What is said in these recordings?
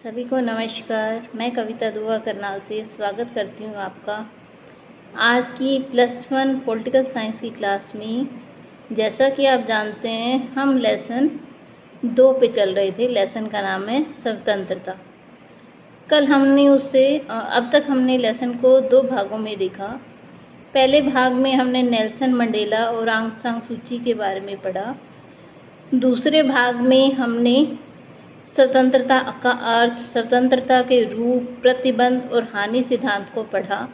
सभी को नमस्कार। मैं कविता दुआ करनाल से स्वागत करती हूँ आपका आज की +1 पॉलिटिकल साइंस की क्लास में। जैसा कि आप जानते हैं, हम लेसन 2 पे चल रहे थे। लेसन का नाम है स्वतंत्रता। कल हमने अब तक हमने लेसन को 2 भागों में देखा। पहले भाग में हमने नेल्सन मंडेला और आंग सान सूची के बारे में पढ़ा। दूसरे भाग में हमने स्वतंत्रता का अर्थ, स्वतंत्रता के रूप, प्रतिबंध और हानि सिद्धांत को पढ़ा।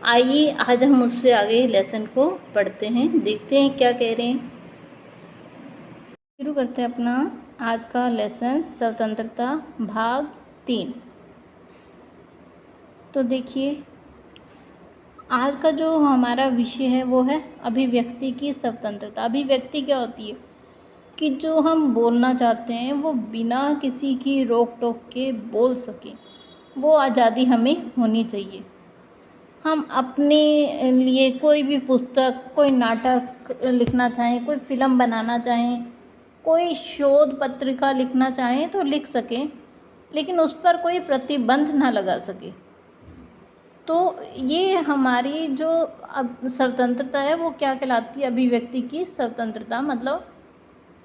आइए आज हम उससे आगे लेसन को पढ़ते हैं, देखते हैं क्या कह रहे हैं। शुरू करते हैं अपना आज का लेसन, स्वतंत्रता भाग 3। तो देखिए, आज का जो हमारा विषय है वो है अभिव्यक्ति की स्वतंत्रता। अभिव्यक्ति क्या होती है कि जो हम बोलना चाहते हैं वो बिना किसी की रोक टोक के बोल सकें, वो आज़ादी हमें होनी चाहिए। हम अपने लिए कोई भी पुस्तक, कोई नाटक लिखना चाहें, कोई फिल्म बनाना चाहें, कोई शोध पत्रिका लिखना चाहें तो लिख सकें, लेकिन उस पर कोई प्रतिबंध ना लगा सके। तो ये हमारी जो अब स्वतंत्रता है वो क्या कहलाती है? अभिव्यक्ति की स्वतंत्रता। मतलब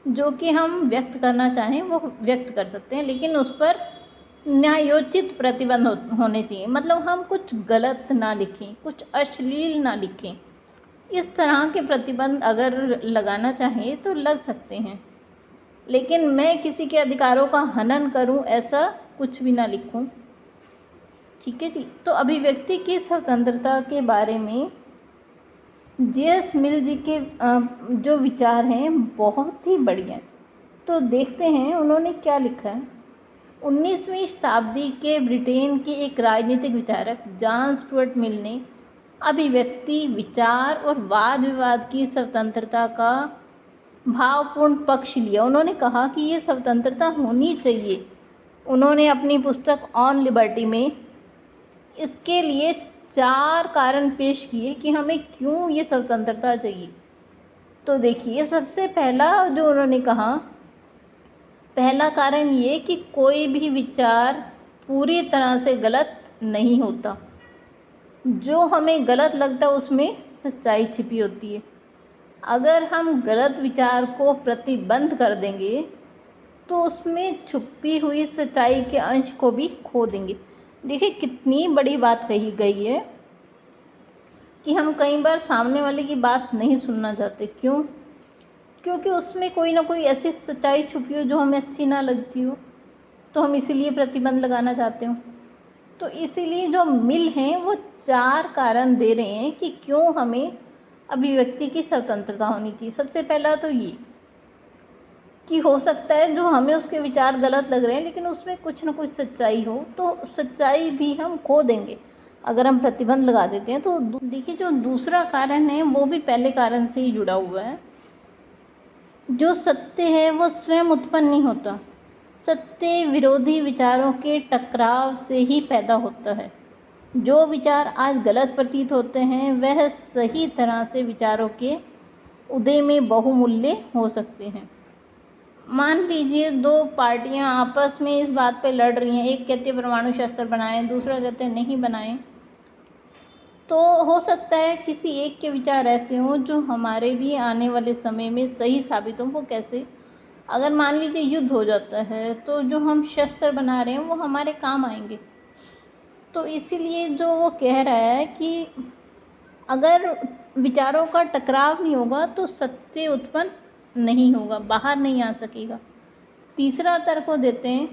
जो कि हम व्यक्त करना चाहें वो व्यक्त कर सकते हैं, लेकिन उस पर न्यायोचित प्रतिबंध होने चाहिए। मतलब हम कुछ गलत ना लिखें, कुछ अश्लील ना लिखें। इस तरह के प्रतिबंध अगर लगाना चाहें तो लग सकते हैं, लेकिन मैं किसी के अधिकारों का हनन करूं ऐसा कुछ भी ना लिखूं। ठीक है जी। तो अभिव्यक्ति की स्वतंत्रता के बारे में जे.एस. मिल जी के जो विचार हैं बहुत ही बढ़िया हैं। तो देखते हैं उन्होंने क्या लिखा है। 19वीं शताब्दी के ब्रिटेन के एक राजनीतिक विचारक जॉन स्टुअर्ट मिल ने अभिव्यक्ति, विचार और वाद विवाद की स्वतंत्रता का भावपूर्ण पक्ष लिया। उन्होंने कहा कि ये स्वतंत्रता होनी चाहिए। उन्होंने अपनी पुस्तक ऑन लिबर्टी में इसके लिए 4 कारण पेश किए कि हमें क्यों ये स्वतंत्रता चाहिए। तो देखिए, सबसे पहला जो उन्होंने कहा, पहला कारण ये कि कोई भी विचार पूरी तरह से गलत नहीं होता। जो हमें गलत लगता है उसमें सच्चाई छिपी होती है। अगर हम गलत विचार को प्रतिबंध कर देंगे तो उसमें छुपी हुई सच्चाई के अंश को भी खो देंगे। देखिए कितनी बड़ी बात कही गई है कि हम कई बार सामने वाले की बात नहीं सुनना चाहते। क्यों? क्योंकि उसमें कोई ना कोई ऐसी सच्चाई छुपी हो जो हमें अच्छी ना लगती हो, तो हम इसीलिए प्रतिबंध लगाना चाहते हो। तो इसीलिए जो मिल हैं वो 4 कारण दे रहे हैं कि क्यों हमें अभिव्यक्ति की स्वतंत्रता होनी चाहिए। सबसे पहला तो ये कि हो सकता है जो हमें उसके विचार गलत लग रहे हैं, लेकिन उसमें कुछ ना कुछ सच्चाई हो, तो सच्चाई भी हम खो देंगे अगर हम प्रतिबंध लगा देते हैं। तो देखिए, जो दूसरा कारण है वो भी पहले कारण से ही जुड़ा हुआ है। जो सत्य है वो स्वयं उत्पन्न नहीं होता। सत्य विरोधी विचारों के टकराव से ही पैदा होता है। जो विचार आज गलत प्रतीत होते हैं वह सही तरह से विचारों के उदय में बहुमूल्य हो सकते हैं। मान लीजिए 2 पार्टियां आपस में इस बात पे लड़ रही हैं। एक कहती है परमाणु शस्त्र बनाएं, दूसरा कहते हैं नहीं बनाएं। तो हो सकता है किसी एक के विचार ऐसे हों जो हमारे लिए आने वाले समय में सही साबित हों। वो कैसे? अगर मान लीजिए युद्ध हो जाता है तो जो हम शस्त्र बना रहे हैं वो हमारे काम आएंगे। तो इसीलिए जो वो कह रहा है कि अगर विचारों का टकराव नहीं होगा तो सत्य उत्पन्न नहीं होगा, बाहर नहीं आ सकेगा। तीसरा तर्क वो देते हैं,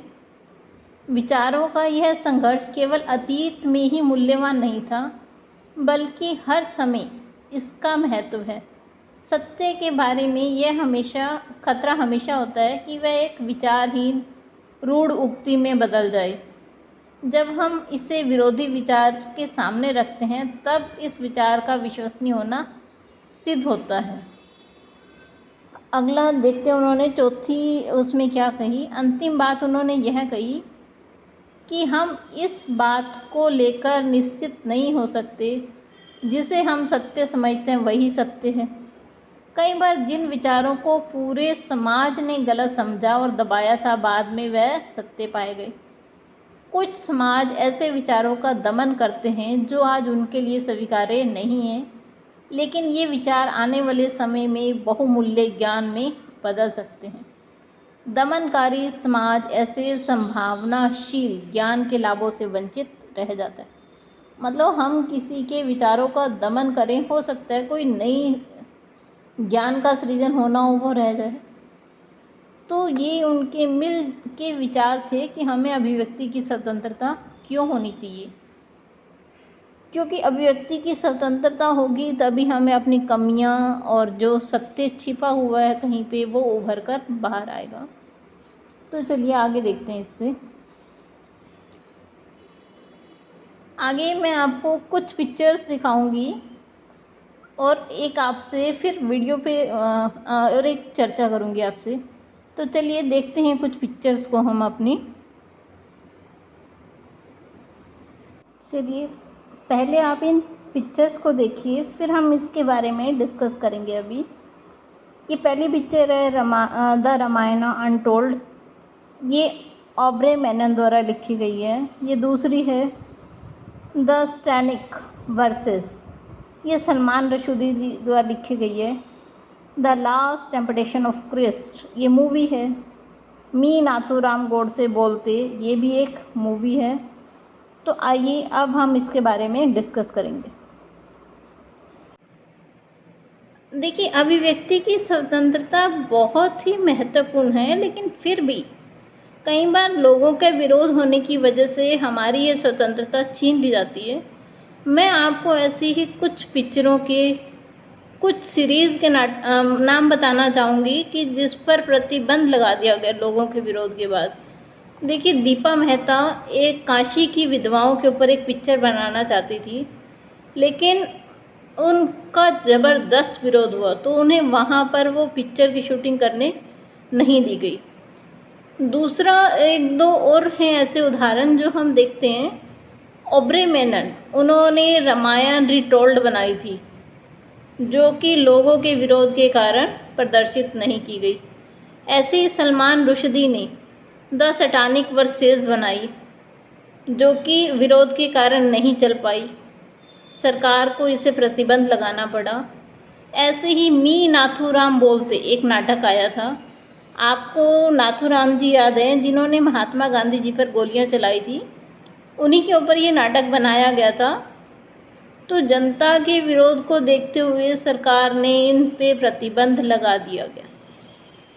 विचारों का यह संघर्ष केवल अतीत में ही मूल्यवान नहीं था, बल्कि हर समय इसका महत्व है। सत्य के बारे में यह खतरा हमेशा होता है कि वह एक विचारहीन रूढ़ उक्ति में बदल जाए। जब हम इसे विरोधी विचार के सामने रखते हैं तब इस विचार का विश्वसनीय होना सिद्ध होता है। अगला देखते हैं उन्होंने चौथी उसमें क्या कही। अंतिम बात उन्होंने यह कही कि हम इस बात को लेकर निश्चित नहीं हो सकते जिसे हम सत्य समझते हैं वही सत्य है। कई बार जिन विचारों को पूरे समाज ने गलत समझा और दबाया था, बाद में वह सत्य पाए गए। कुछ समाज ऐसे विचारों का दमन करते हैं जो आज उनके लिए स्वीकार्य नहीं हैं, लेकिन ये विचार आने वाले समय में बहुमूल्य ज्ञान में बदल सकते हैं। दमनकारी समाज ऐसे संभावनाशील ज्ञान के लाभों से वंचित रह जाता है। मतलब हम किसी के विचारों का दमन करें, हो सकता है कोई नई ज्ञान का सृजन होना हो वो रह जाए। तो ये उनके मिल के विचार थे कि हमें अभिव्यक्ति की स्वतंत्रता क्यों होनी चाहिए, क्योंकि अभिव्यक्ति की स्वतंत्रता होगी तभी हमें अपनी कमियां और जो सत्य छिपा हुआ है कहीं पे वो उभर कर बाहर आएगा। तो चलिए आगे देखते हैं। इससे आगे मैं आपको कुछ पिक्चर्स दिखाऊंगी और एक आपसे फिर वीडियो पे और एक चर्चा करूंगी आपसे। तो चलिए देखते हैं कुछ पिक्चर्स को हम अपनी। चलिए पहले आप इन पिक्चर्स को देखिए, फिर हम इसके बारे में डिस्कस करेंगे। अभी ये पहली पिक्चर है द रामायण अनटोल्ड, ये ऑब्रे मेनन द्वारा लिखी गई है। ये दूसरी है द स्टैनिक वर्सेस, ये सलमान रशदी द्वारा लिखी गई है। The last temptation of Christ, ये मूवी है। मी नाथूराम गोडसे बोलते, ये भी एक मूवी है। तो आइए अब हम इसके बारे में डिस्कस करेंगे। देखिए, अभिव्यक्ति की स्वतंत्रता बहुत ही महत्वपूर्ण है, लेकिन फिर भी कई बार लोगों के विरोध होने की वजह से हमारी ये स्वतंत्रता छीन ली जाती है। मैं आपको ऐसी ही कुछ पिक्चरों के, कुछ सीरीज़ के नाम बताना चाहूँगी कि जिस पर प्रतिबंध लगा दिया गया लोगों के विरोध के बाद। देखिए, दीपा मेहता एक काशी की विधवाओं के ऊपर एक पिक्चर बनाना चाहती थी, लेकिन उनका ज़बरदस्त विरोध हुआ तो उन्हें वहाँ पर वो पिक्चर की शूटिंग करने नहीं दी गई। दूसरा, एक दो और हैं ऐसे उदाहरण जो हम देखते हैं। ऑब्रे मेनन, उन्होंने रामायण रिटोल्ड बनाई थी जो कि लोगों के विरोध के कारण प्रदर्शित नहीं की गई। ऐसे ही सलमान रुश्दी ने द सैटानिक वर्सेस बनाई जो कि विरोध के कारण नहीं चल पाई, सरकार को इसे प्रतिबंध लगाना पड़ा। ऐसे ही मी नाथूराम बोलते एक नाटक आया था। आपको नाथूराम जी याद हैं जिन्होंने महात्मा गांधी जी पर गोलियां चलाई थी, उन्हीं के ऊपर ये नाटक बनाया गया था। तो जनता के विरोध को देखते हुए सरकार ने इन पे प्रतिबंध लगा दिया गया।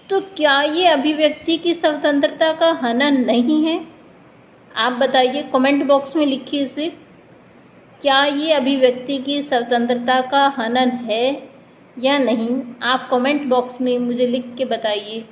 तो क्या ये अभिव्यक्ति की स्वतंत्रता का हनन नहीं है? आप बताइए, कमेंट बॉक्स में लिखिए इसे। क्या ये अभिव्यक्ति की स्वतंत्रता का हनन है या नहीं? आप कमेंट बॉक्स में मुझे लिख के बताइए।